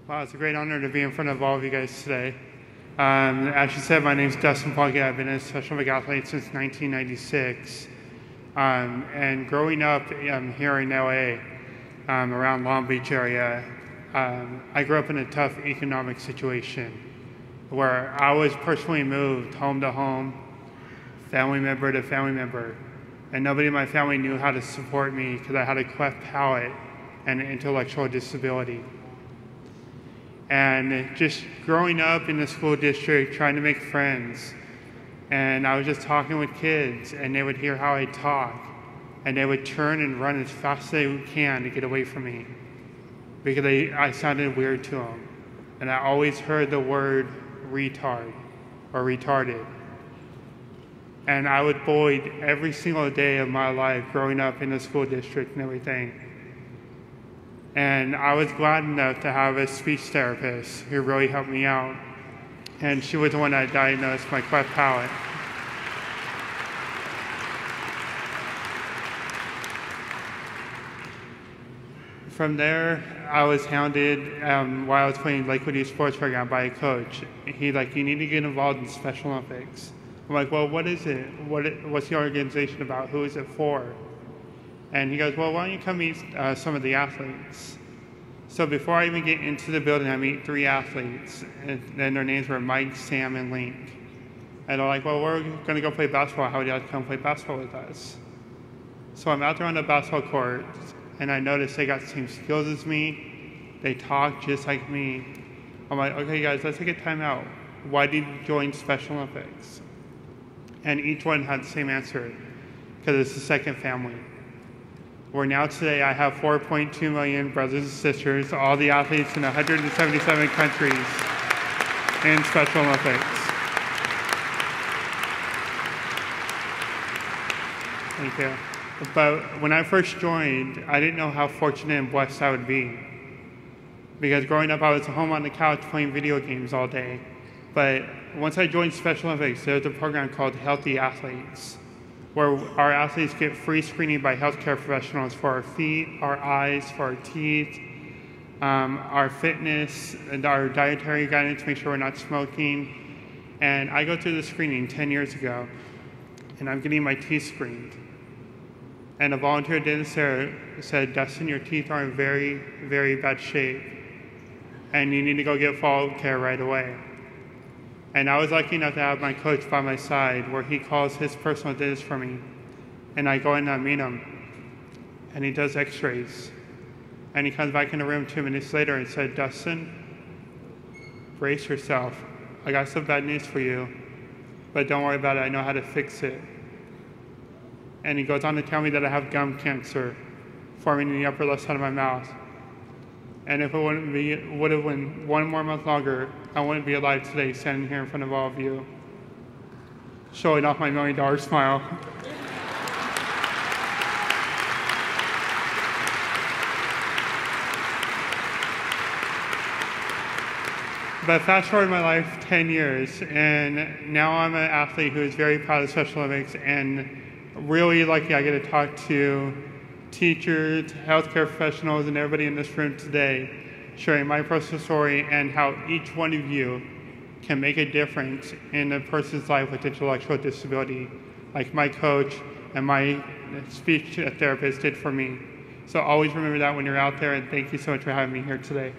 Wow, it's a great honor to be in front of all of you guys today. As you said, my name is Dustin, Plunkett. I've been a Special Olympic athlete since 1996. And growing up here in LA, around Long Beach area, I grew up in a tough economic situation where I was personally moved home to home, family member to family member. And nobody in my family knew how to support me because I had a cleft palate and an intellectual disability. And just growing up in the school district, trying to make friends, and I was just talking with kids, and they would hear how I talk, and they would turn and run as fast as they can to get away from me because I sounded weird to them. And I always heard the word retard or retarded. And I was bullied every single day of my life growing up in the school district and everything. And I was glad enough to have a speech therapist who really helped me out. And she was the one that diagnosed my cleft palate. From there, I was hounded while I was playing Lakewood Youth Sports Program by a coach. He's like, you need to get involved in Special Olympics. I'm like, well, what is it? What's the organization about? Who is it for? And he goes, well, why don't you come meet some of the athletes? So before I even get into the building, I meet 3 athletes, and then their names were Mike, Sam, and Link. And they're like, well, we're going to go play basketball. How would you like to come play basketball with us? So I'm out there on the basketball court, and I notice they got the same skills as me. They talk just like me. I'm like, okay, guys, let's take a timeout. Why did you join Special Olympics? And each one had the same answer, because it's the second family. Where now today I have 4.2 million brothers and sisters, all the athletes in 177 countries in Special Olympics. Thank you. But when I first joined, I didn't know how fortunate and blessed I would be. Because growing up, I was home on the couch playing video games all day. But once I joined Special Olympics, there was a program called Healthy Athletes, where our athletes get free screening by healthcare professionals for our feet, our eyes, for our teeth, our fitness, and our dietary guidance to make sure we're not smoking. And I go through the screening 10 years ago, and I'm getting my teeth screened. And a volunteer dentist there said, Dustin, your teeth are in very, very bad shape, and you need to go get follow-up care right away. And I was lucky enough to have my coach by my side where he calls his personal dentist for me. And I go in and I meet him. And he does x-rays. And he comes back in the room 2 minutes later and said, Dustin, brace yourself. I got some bad news for you. But don't worry about it. I know how to fix it. And he goes on to tell me that I have gum cancer forming in the upper left side of my mouth. And if it would have been 1 more month longer, I wouldn't be alive today standing here in front of all of you, showing off my $1 million smile. But fast forward my life 10 years, and now I'm an athlete who is very proud of Special Olympics, and really lucky I get to talk to teachers, healthcare professionals, and everybody in this room today, sharing my personal story and how each one of you can make a difference in a person's life with intellectual disability, like my coach and my speech therapist did for me. So always remember that when you're out there, and thank you so much for having me here today.